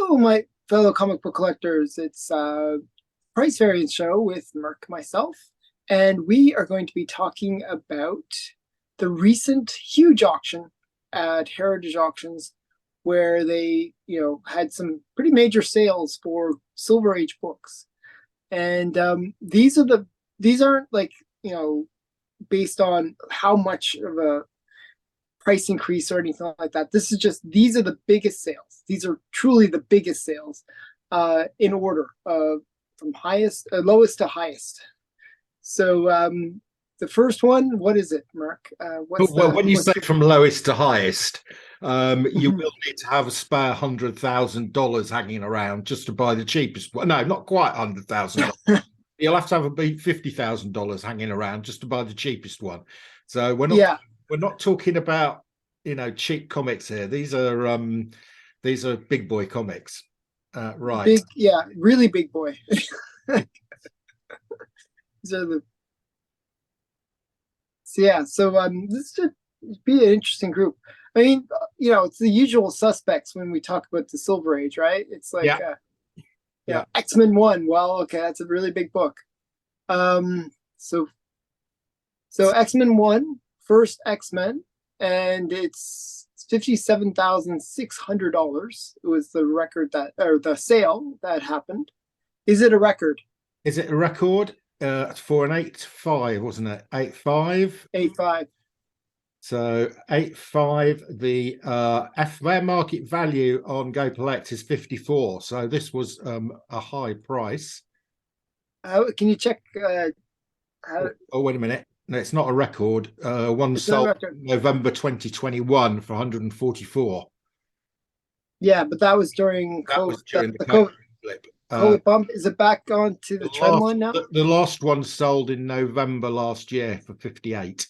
Hello, my fellow comic book collectors. It's Price Variance Show with Merc, myself, and we are going to be talking about the recent huge auction at Heritage Auctions, where they, had some pretty major sales for Silver Age books. And these aren't like, based on how much of a price increase or anything like that. These are the biggest sales. These are truly the biggest sales in order from lowest to highest. So the first one, what is it, Mark? When you say from lowest to highest, you will need to have a spare $100,000 hanging around just to buy the cheapest one. No, not quite $100,000. You'll have to have $50,000 hanging around just to buy the cheapest one. So we're not talking about cheap comics here. These are big boy comics, right? Really big boy. These are the this should be an interesting group. I mean, it's the usual suspects when we talk about the Silver Age, right? It's like XMen 1. Well, okay, that's a really big book. So XMen 1, first XMen, and it's $57,600. It was the record the sale that happened. Is it a record? Is it a record? For an 8.5, wasn't it? 8.5? 8.5. So 8.5. The fair market value on Go Collect is 54. So this was a high price. Can you check? Oh, wait a minute. No, it's not a record. One sold November 2021 for 144. Yeah, but that was during the COVID flip. Bump. Is it back on to the trend line now? The last one sold in November last year for 58.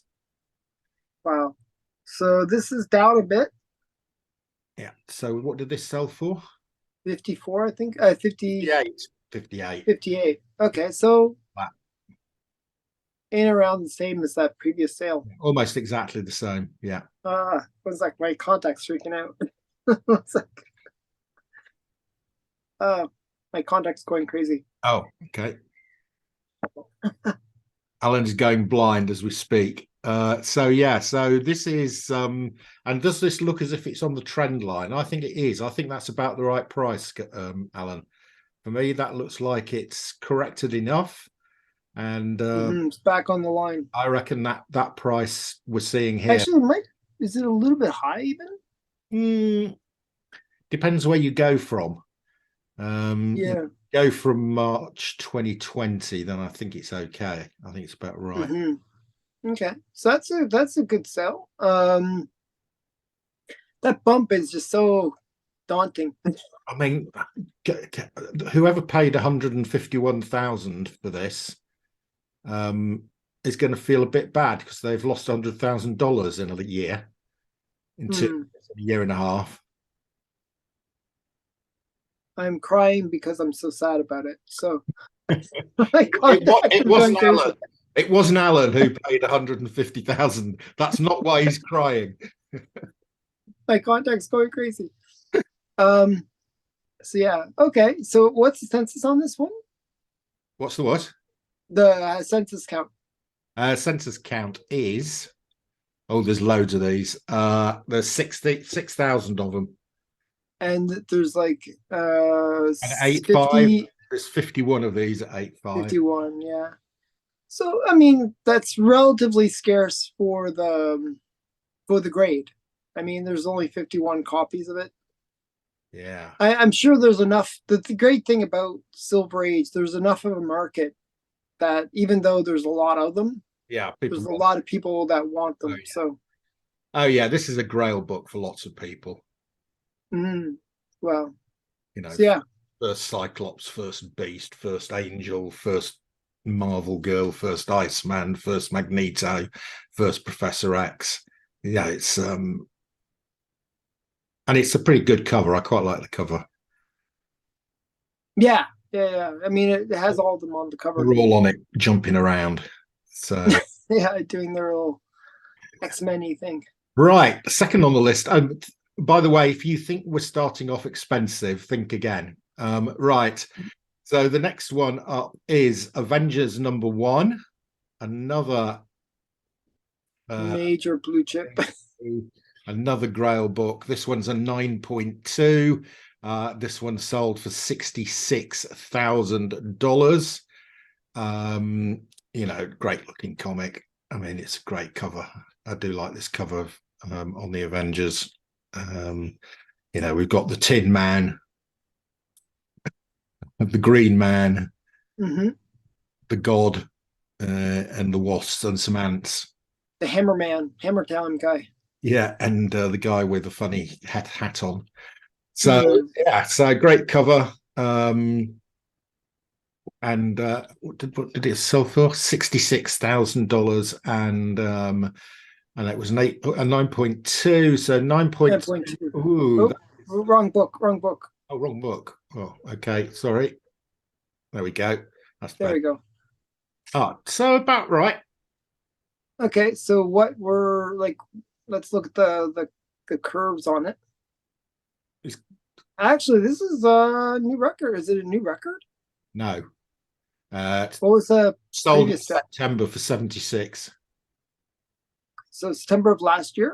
Wow. So this is down a bit. Yeah. So what did this sell for? 54, I think. 58. 58. Okay, so wow. In around the same as that previous sale. Almost exactly the same. Yeah. It was like my contact's freaking out. It's like, my contact's going crazy. Oh, okay. Alan is going blind as we speak. So this is and does this look as if it's on the trend line? I think it is. I think that's about the right price, Alan. For me, that looks like it's corrected enough, and it's back on the line. I reckon that price we're seeing here. Actually, is it a little bit high even? Depends where you go from. You go from March 2020, then I think it's okay. I think it's about right. Okay, so that's a good sell. That bump is just so daunting. I mean, whoever paid 151,000 for this is going to feel a bit bad because they've lost $100,000 in a year, into a year and a half. I'm crying because I'm so sad about it. So it wasn't Alan. It wasn't Alan who paid 150,000. That's not why he's crying. My contact's going crazy. Okay. So what's the census on this one? What's the what? The census count. Census count is there's loads of these. There's 6,000 of them. And there's like 8.5. There's 51 of these at 8.5. 51, yeah. So I mean that's relatively scarce for the grade. I mean, there's only 51 copies of it. Yeah. I'm sure there's enough. The great thing about Silver Age, there's enough of a market that even though there's a lot of them, there's a lot of people that want them. This is a grail book for lots of people. Well, first Cyclops, first Beast, first Angel, first Marvel Girl, first Iceman, first Magneto, first Professor X. Yeah, it's and it's a pretty good cover. I quite like the cover. Yeah. I mean, it has all of them on the cover. They're all on it, jumping around. So doing their little X-Men-y thing. Right, second on the list. by the way, if you think we're starting off expensive, think again. Right. So the next one up is Avengers #1, another Major blue chip. another Grail book. This one's a 9.2. This one sold for $66,000. Great looking comic. I mean, it's a great cover. I do like this cover on the Avengers. We've got the Tin Man, the Green Man, Mm-hmm. the God, and the Wasps and some ants. The Hammer Down guy. Yeah, and the guy with the funny hat on. So Mm. yeah, so great cover. And what did it sell for? $66,000, and it was a 9.2. So 9.2. 9.2. Ooh, Oh, wrong book. oh, wrong book. Oh, okay, sorry. There we go. That's There better. we go. Oh, so about right. Okay, so what we're like, let's look at the curves on it. It's, Actually, this is a new record. Is it a new record? no, What was the sold in previous step? September for 76. So September of last year?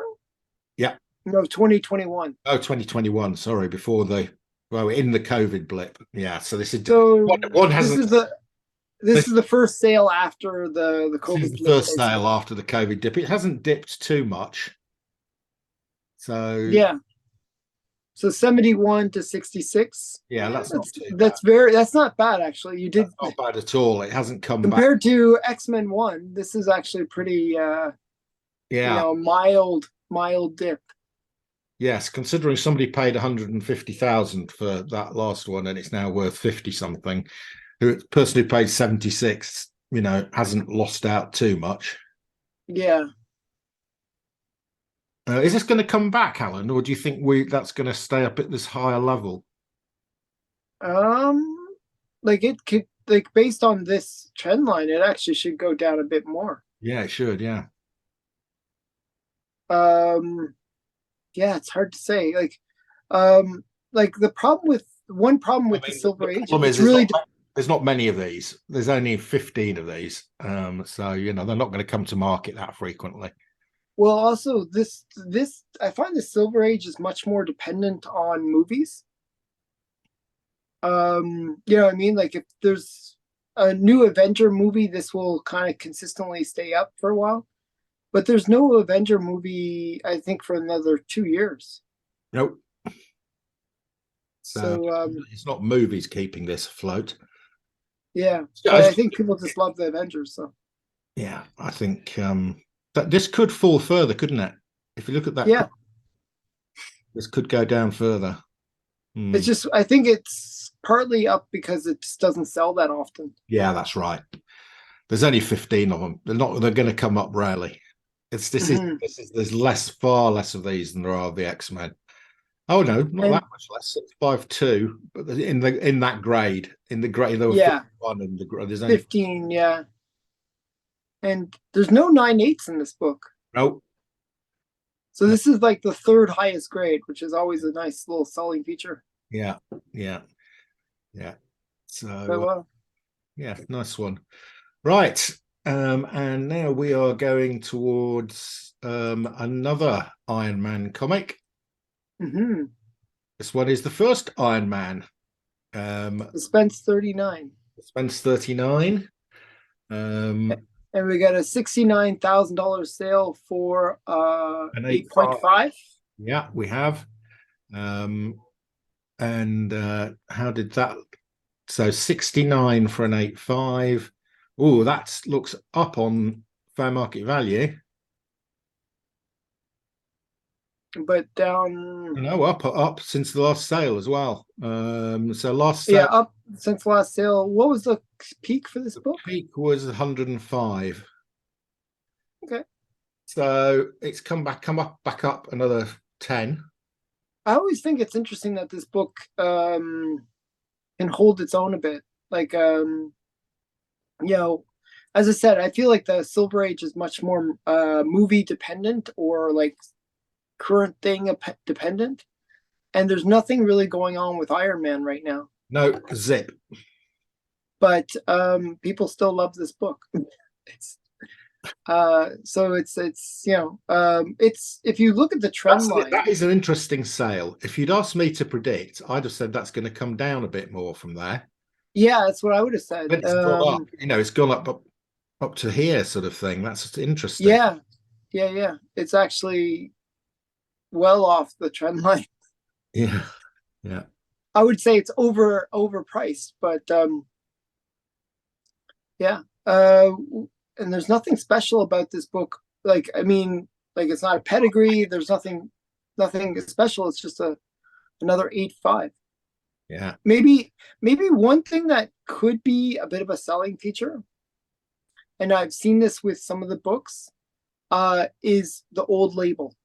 Yeah. No, 2021. Oh, 2021. Sorry, in the COVID blip. Yeah. So this is So one hasn't. This is the first sale after the This is COVID the blip, first basically. sale after the COVID dip. It hasn't dipped too much. So Yeah. So 71 to 66. yeah, that's not too bad. That's not bad actually. You did That's not bad at all. It hasn't come back. compared to XMen 1, this is actually pretty Yeah. Mild dip. Yes, considering somebody paid 150,000 for that last one and it's now worth 50 something, the person who paid 76, hasn't lost out too much. Yeah. Is this going to come back, Alan, or do you think that's going to stay up at this higher level? Like it could, like based on this trend line, it actually should go down a bit more. Yeah, it should. Yeah. Yeah, it's hard to say. Like the problem with the Silver Age, it's really there's not many of these. There's only 15 of these. So they're not going to come to market that frequently. well. Also, this I find the Silver Age is much more dependent on movies. You know what I mean? Like if there's a new Avenger movie, this will kind of consistently stay up for a while. But there's no Avenger movie, I think, for another 2 years. Nope. So it's not movies keeping this afloat. yeah, but I think people just love the Avengers. So yeah, I think that this could fall further, couldn't it? If you look at that, yeah, this could go down further. It's just I think it's partly up because it just doesn't sell that often. Yeah, that's right. There's only 15 of them. They're going to come up rarely. There's far less of these than there are of the X-Men. Oh no, not that much less. It's 5.2, but in that grade, there were 51 and there's only 15, yeah. And there's no 9/8 in this book. Nope. So this is like the third highest grade, which is always a nice little selling feature. Yeah. So yeah, nice one. Right. And now we are going towards another Iron Man comic. Mm-hmm. This one is the first Iron Man. Suspense 39. Suspense 39. And we got a $69,000 sale for an 8.5. Yeah, we have. And how did that? So 69 for an 8.5. Oh, that looks up on fair market value. But down. No, up since the last sale as well. So last sale, up since last sale. What was the peak for this book? Peak was 105. Okay. So it's back up another 10. I always think it's interesting that this book can hold its own a bit. Like as I said, I feel like the Silver Age is much more movie dependent or like current thing dependent, and there's nothing really going on with Iron Man right now. No, zip. But people still love this book. It's so it's it's if you look at the trend line. That is an interesting sale. If you'd asked me to predict, I'd have said that's going to come down a bit more from there. Yeah, that's what I would have said. But it's gone up. It's gone up to here, sort of thing. That's interesting. Yeah. It's actually well off the trend line. Yeah. I would say it's overpriced, but yeah. And there's nothing special about this book. Like, I mean, like it's not a pedigree. There's nothing special. It's just another 8.5. Yeah. Maybe one thing that could be a bit of a selling feature, and I've seen this with some of the books, is the old label.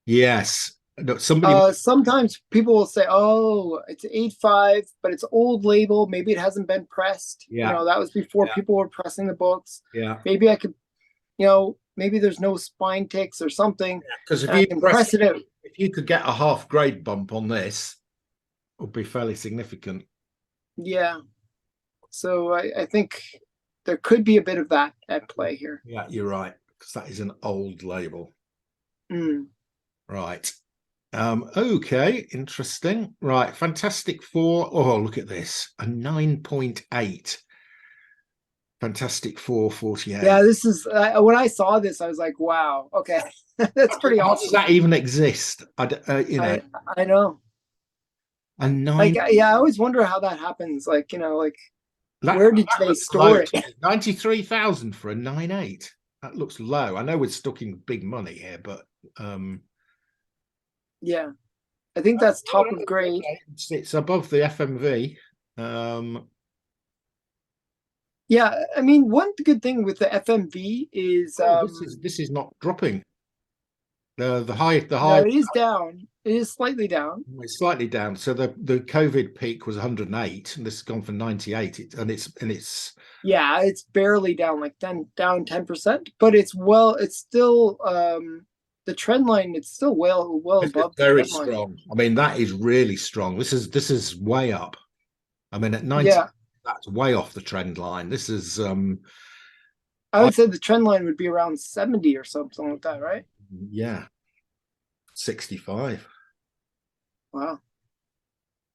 Yes. No, somebody. Sometimes people will say, "Oh, it's 8.5, but it's old label. Maybe it hasn't been pressed." Yeah. That was before people were pressing the books. Yeah. Maybe I could, maybe there's no spine ticks or something. Because if you can press it out, if you could get a half grade bump on this, it would be fairly significant. Yeah. So I think there could be a bit of that at play here. Yeah, you're right, because that is an old label. Right. Okay, interesting. Right, Fantastic Four. Oh, look at this. A 9.8. Fantastic Four 48. Yeah, this is when I saw this, I was like, wow, okay. That's pretty How awesome. does that even exist? I know. A 9. I always wonder how that happens. Like, where did they store it? 93,000 for a 9.8. That looks low. I know we're stuck in big money here, but yeah, I think that's top of grade. It's above the FMV. Yeah, I mean, one good thing with the FMV is this is not dropping. The high. No, it is down. It is slightly down. It's slightly down. So the COVID peak was 108, and this has gone for 98. It's yeah, it's barely down, like down 10%, but it's still the trend line. It's still well above. Very strong. I mean, that is really strong. This is way up. I mean, at 90, that's way off the trend line. This is I would say the trend line would be around 70 or something like that, right? Yeah. 65. Wow.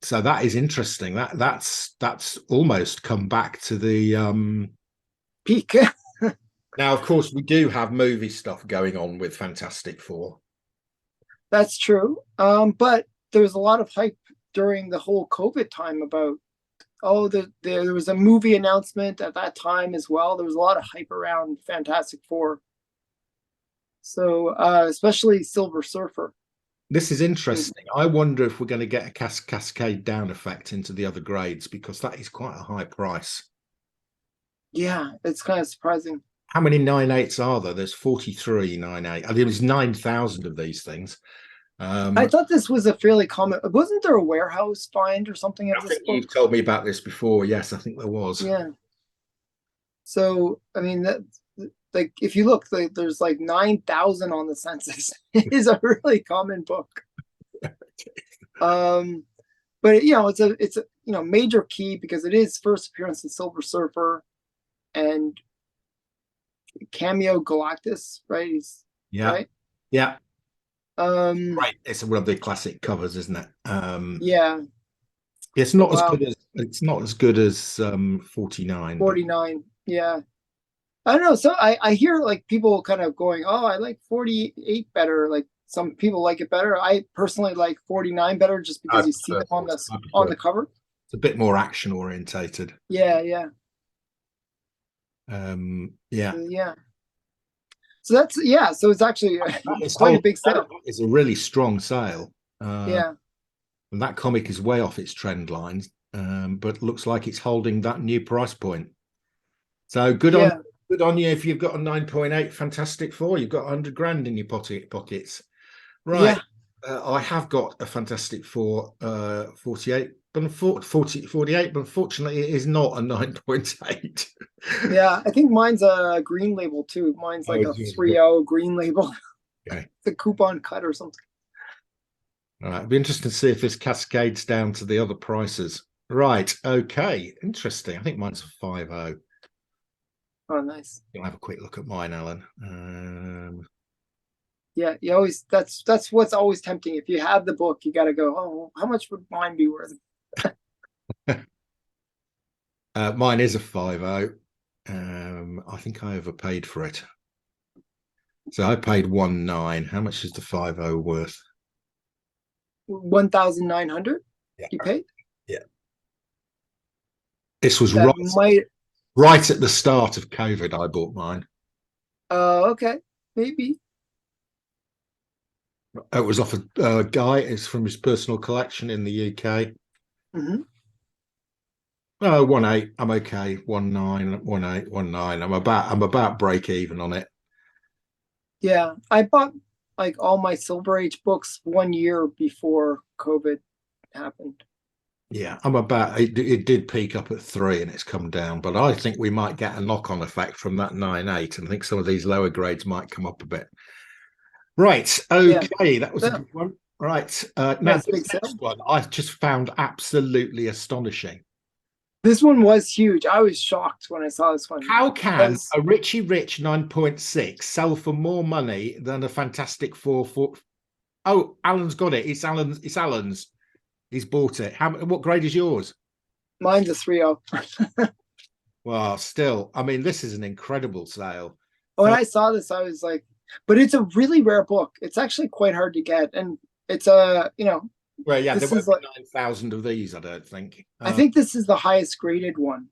So that is interesting. That's almost come back to the peak. Now, of course, we do have movie stuff going on with Fantastic Four. That's true. But there was a lot of hype during the whole COVID time about there was a movie announcement at that time as well. There was a lot of hype around Fantastic Four. So especially Silver Surfer. This is interesting. I wonder if we're going to get a cascade down effect into the other grades, because that is quite a high price. Yeah, it's kind of surprising. How many 9.8s are there? There's 43 9.8. I think there's 9,000 of these things. I thought this was a fairly common. Wasn't there a warehouse find or something? I think you've told me about this before. Yes, I think there was. Yeah. So I mean that. Like if you look, there's like 9,000 on the census. It is a really common book. But it's a major key because it is first appearance in Silver Surfer and cameo Galactus, right? Right? Yeah. Right. It's one of the classic covers, isn't it? Yeah. It's not as good as 49. 49. Yeah. I don't know. So I hear like people kind of going, "Oh, I like 48 better." Like some people like it better. I personally like 49 better, just because you see them on the cover. It's a bit more action orientated. Yeah. Yeah. So that's So it's actually quite a big sale. It's a really strong sale. Yeah. And that comic is way off its trend lines, but looks like it's holding that new price point. So good on you if you've got a 9.8 Fantastic Four. You've got 100 grand in your pockets. Right. Yeah. I have got a Fantastic Four 48, but 48, but unfortunately it is not a 9.8. Yeah, I think mine's a green label too. Mine's like a 3.0 green label. Okay. It's a coupon cut or something. All right, it'll be interesting to see if this cascades down to the other prices. Right, okay, interesting. I think mine's a 5.0. Oh, nice. You'll have a quick look at mine, Alan. Yeah, you always that's what's always tempting. If you have the book, you got to go, oh, how much would mine be worth? Mine is a 5.0. I think I overpaid for it. So I paid 1.9. How much is the 5.0 worth? 1,900 Yeah. you paid? Yeah. This was That right at the start of COVID, I bought mine. Okay, maybe. It was off a guy. It's from his personal collection in the UK. Mm-hmm. Oh, 1.8. I'm okay. 1.9, 1.8, 1.9. I'm about break even on it. Yeah, I bought like all my Silver Age books 1 year before COVID happened. Yeah, I'm about it did peak up at 3 and it's come down, but I think we might get a knock-on effect from that 9.8, and I think some of these lower grades might come up a bit. Right. Okay, Yeah. that was a good one. Right. Now Yes, this big next sale. one I just found absolutely astonishing. This one was huge. I was shocked when I saw this one. How can Because a Richie Rich 9.6 sell for more money than a Fantastic Four? Oh, Alan's got it. It's Alan's. It's Alan's. He's bought it. What grade is yours? mine's a 3.0. Well, still, I mean, this is an incredible sale. When I saw this, I was like, but it's a really rare book. It's actually quite hard to get. And it's Well, yeah, there this won't is be like, 9,000 of these, I don't think. I think this is the highest graded one.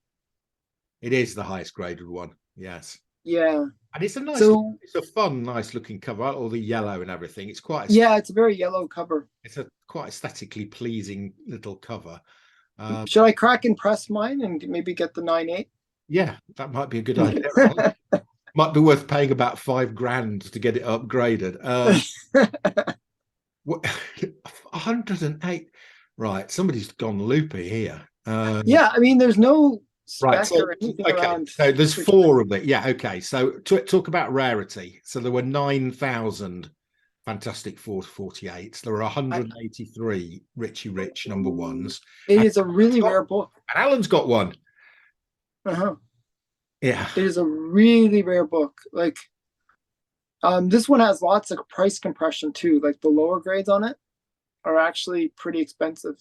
It is the highest graded one. Yes. Yeah. And it's a nice, So it's a fun, nice looking cover, all the yellow and everything. It's quite, yeah, it's a very yellow cover. it's a quite aesthetically pleasing little cover. Should I crack and press mine and maybe get the 9.8? Yeah, that might be a good idea. Might be worth paying about $5,000 to get it upgraded. 108. Right, somebody's gone loopy here. Yeah, I mean, there's no Right, spec or anything around. so there's 4 of it. Yeah, okay. So talk about rarity. So there were 9,000 Fantastic Four 48s. There were 183 Richie Rich number ones. It is a really rare book. And Alan's got one. Uh-huh. Yeah. It is a really rare book. Like, this one has lots of price compression too. Like the lower grades on it are actually pretty expensive.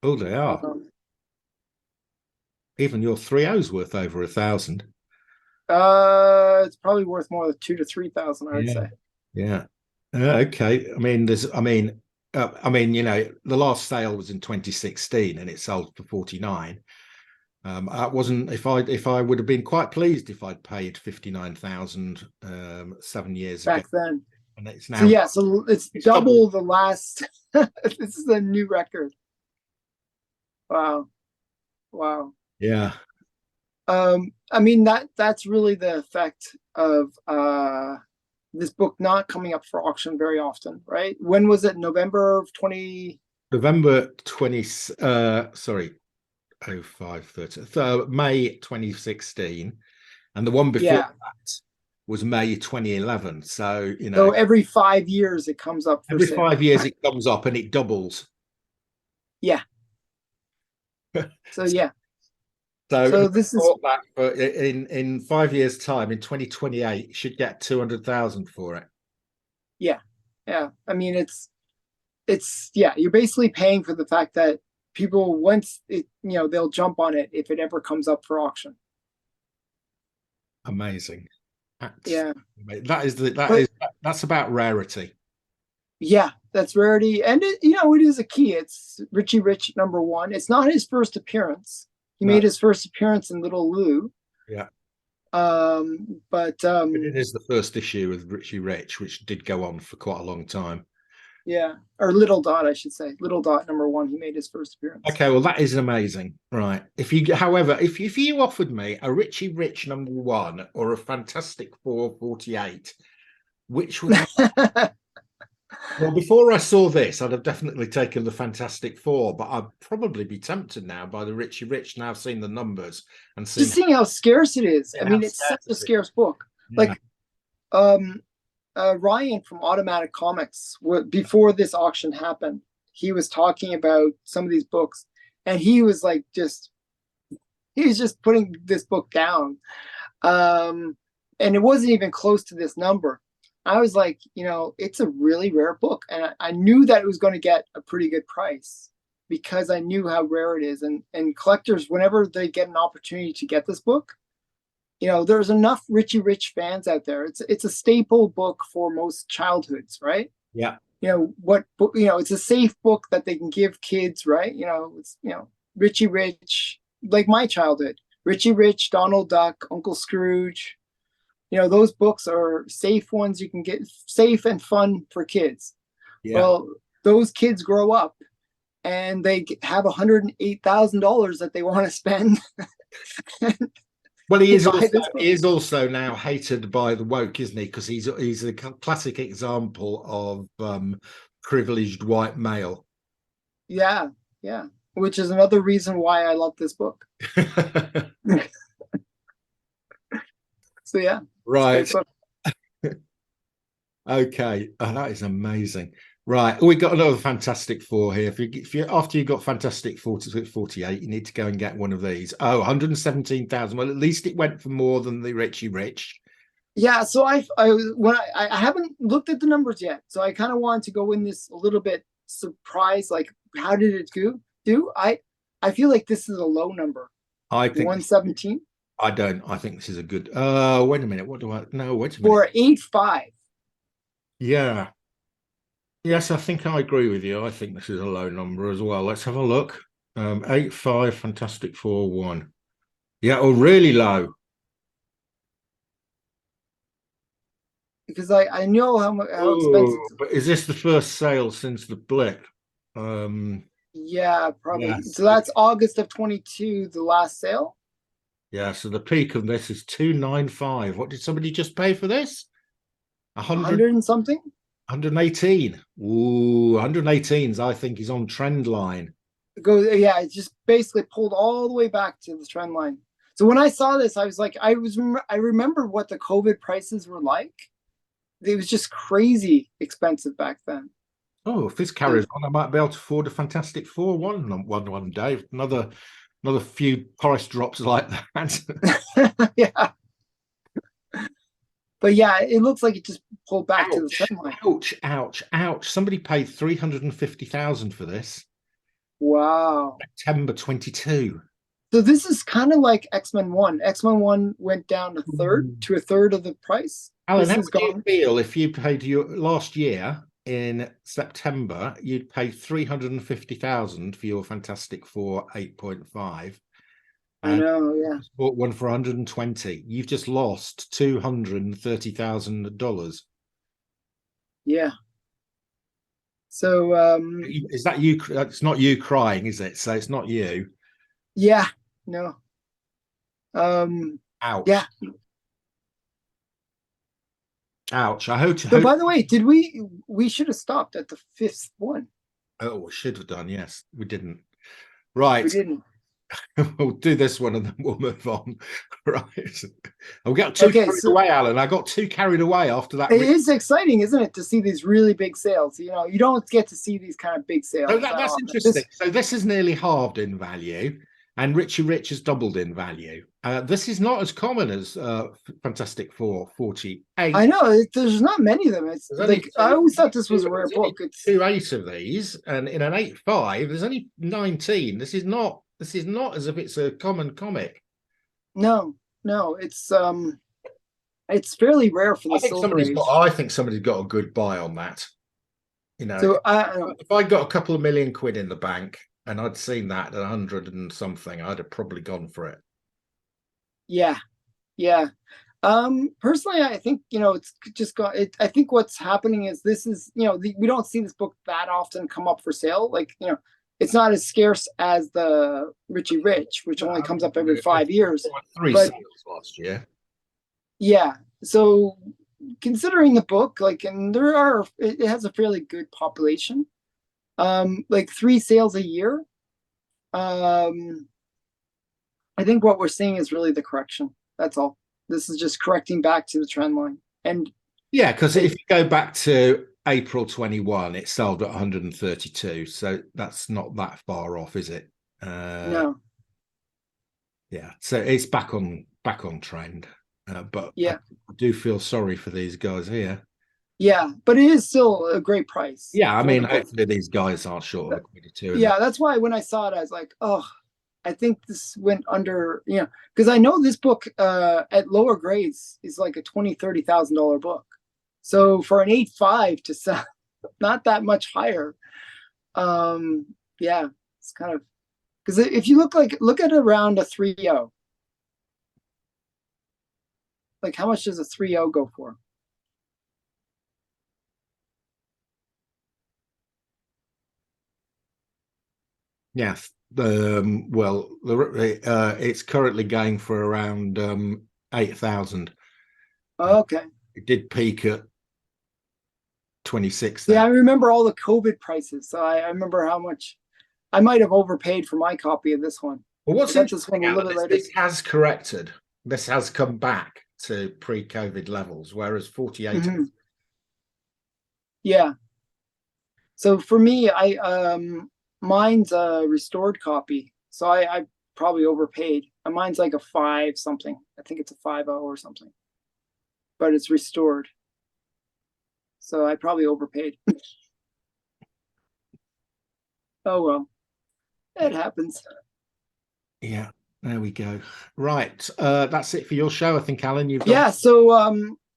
Oh, they are. Even your 3.0's worth over 1,000. It's probably worth more than 2,000 to 3,000, I would say. Yeah. Okay. I mean, the last sale was in 2016 and it sold for 49. That wasn't if I would have been quite pleased if I'd paid 59,000 7 years back ago. Then. And it's now so it's double the last. This is a new record. Wow. Yeah. I mean that's really the effect of this book not coming up for auction very often, right? When was it? November of 20 November 20 sorry, 0530 May 2016, and the one before that was May 2011. So so every 5 years it comes up for every sale. 5 years it comes up and it doubles. Yeah. So yeah. So this is that for in 5 years' time, in 2028, you should get 200,000 for it. Yeah. I mean, it's you're basically paying for the fact that people, once it, they'll jump on it if it ever comes up for auction. Amazing. Yeah. That's about rarity. Yeah, that's rarity, and it is a key. It's Richie Rich number 1. It's not his first appearance. He made his first appearance in Little Lou. Yeah. But it is the first issue with Richie Rich, which did go on for quite a long time. Yeah, or Little Dot, I should say. Little Dot number 1. He made his first appearance. Okay, well that is amazing, right? However, if you offered me a Richie Rich number 1 or a Fantastic Four 48, which would I? Well, before I saw this, I'd have definitely taken the Fantastic Four, but I'd probably be tempted now by the Richie Rich. Now seeing the numbers and seeing how scarce it is. I mean, it's such a scarce book. Yeah. Like, Ryan from Automatic Comics, before this auction happened, he was talking about some of these books, and he was like, he was just putting this book down, and it wasn't even close to this number. I was like, it's a really rare book, and I knew that it was going to get a pretty good price because I knew how rare it is, and collectors, whenever they get an opportunity to get this book, there's enough Richie Rich fans out there. It's a staple book for most childhoods, right? Yeah. It's a safe book that they can give kids, right? It's Richie Rich, like my childhood. Richie Rich, Donald Duck, Uncle Scrooge. Those books are safe ones you can get, safe and fun for kids. Yeah. Well, those kids grow up and they have $108,000 that they want to spend. Well, he is also now hated by the woke, isn't he? Because he's a classic example of privileged white male. Yeah, yeah. Which is another reason why I love this book. So yeah. Right. Okay. Oh, that is amazing. Right. We got another Fantastic Four here. If you after you got Fantastic Four to 48, you need to go and get one of these. Oh, 117,000. Well, at least it went for more than the Richie Rich. Yeah. So I haven't looked at the numbers yet. So I kind of wanted to go in this a little bit surprised. Like, how did it do? I feel like this is a low number. I think 117. I don't. I think this is a good. Wait a minute. What do I? No, wait a minute. For 8.5. Yeah. Yes, I think I agree with you. I think this is a low number as well. Let's have a look. 8.5, Fantastic Four 1. Yeah, oh, really low. Because I know how expensive. But is this the first sale since the blip? Yeah, probably. Yes. So that's August of 22, the last sale. Yeah, so the peak of this is 295. What did somebody just pay for this? 100 and something? 118. Ooh, 118s, I think, is on trend line. Yeah, it just basically pulled all the way back to the trend line. So when I saw this, I was like, I remember what the COVID prices were like. It was just crazy expensive back then. Oh, if this carries on, I might be able to afford a Fantastic Four one day. Another few price drops like that. Yeah. But yeah, it looks like it just pulled back to the trend line. Ouch, ouch, ouch. Somebody paid 350,000 for this. Wow. September 22. So this is kind of like X-Men 1. X-Men 1 went down a third of the price. Alan, how would you feel if you paid your last year in September, you'd pay 350,000 for your Fantastic Four 8.5? I know, yeah. Bought one for 120. You've just lost $230,000. Yeah. So is that you? It's not you crying, is it? So it's not you. Yeah, no. Ouch. Yeah. Ouch. I hope. So by the way, we should have stopped at the 5th one. Oh, we should have done, yes. We didn't. Right. We didn't. We'll do this one and then we'll move on. Right. I got too carried away, Alan. I got too carried away after that. It is exciting, isn't it, to see these really big sales? You don't get to see these kind of big sales. So that's interesting. So this is nearly halved in value, and Richie Rich has doubled in value. This is not as common as Fantastic Four 48. I know. There's not many of them. It's like I always thought this was a rare book. It's 2.8 of these, and in an 8.5, there's only 19. This is not as if it's a common comic. No, it's fairly rare for the Silver Age. I think somebody's got a good buy on that. So if I got a couple of million quid in the bank and I'd seen that at 100 and something, I'd have probably gone for it. Yeah. Personally, I think it's just got. I think what's happening is this is we don't see this book that often come up for sale. Like it's not as scarce as the Richie Rich, which only comes up every 5 years. 3 sales last year. Yeah. So considering the book, and it has a fairly good population. 3 sales a year. I think what we're seeing is really the correction. That's all. This is just correcting back to the trend line. And Yeah, because if you go back to April 21, it sold at 132. So that's not that far off, is it? No, Yeah. So it's back on trend. But I yeah, do feel sorry for these guys here. yeah, but it is still a great price Yeah, I for the mean, book. hopefully these guys aren't short of liquidity too. Yeah, that's why when I saw it, I was like, oh, I think this went under, because I know this book at lower grades is like a $20,000-$30,000 book. So for an 8.5 to sell not that much higher, um, yeah, it's kind of because if you look at around a 3.0, like how much does a 3.0 go for? Yeah. It's currently going for around 8,000. Okay. It did peak at 26 Yeah, then. I remember all the COVID prices. So I remember how much I might have overpaid for my copy of this one. Well, I what's got this interesting, one a little Alan, bit is later. this has corrected. This has come back to pre-COVID levels, whereas 48. Mhm. Yeah. So for me, I mine's a restored copy. So I probably overpaid. Mine's like a 5 something. I think it's a 5.0 or something. But it's restored. So I probably overpaid. Oh well. It happens. Yeah, there we go. Right. That's it for your show, I think, Alan. You've got Yeah, so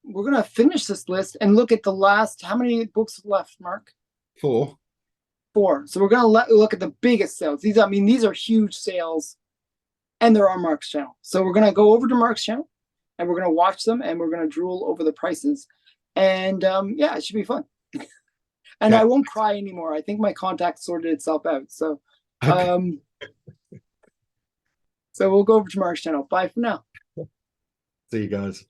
we're gonna finish this list and look at the last how many books left, Mark? 4. 4. So we're gonna look at the biggest sales. These are huge sales, and they're on Mark's channel. So we're gonna go over to Mark's channel, and we're gonna watch them, and we're gonna drool over the prices, and yeah, it should be fun. And Okay. I won't cry anymore. I think my contact sorted itself out. So, Okay. um, so we'll go over to Mark's channel. Bye for now. See you guys.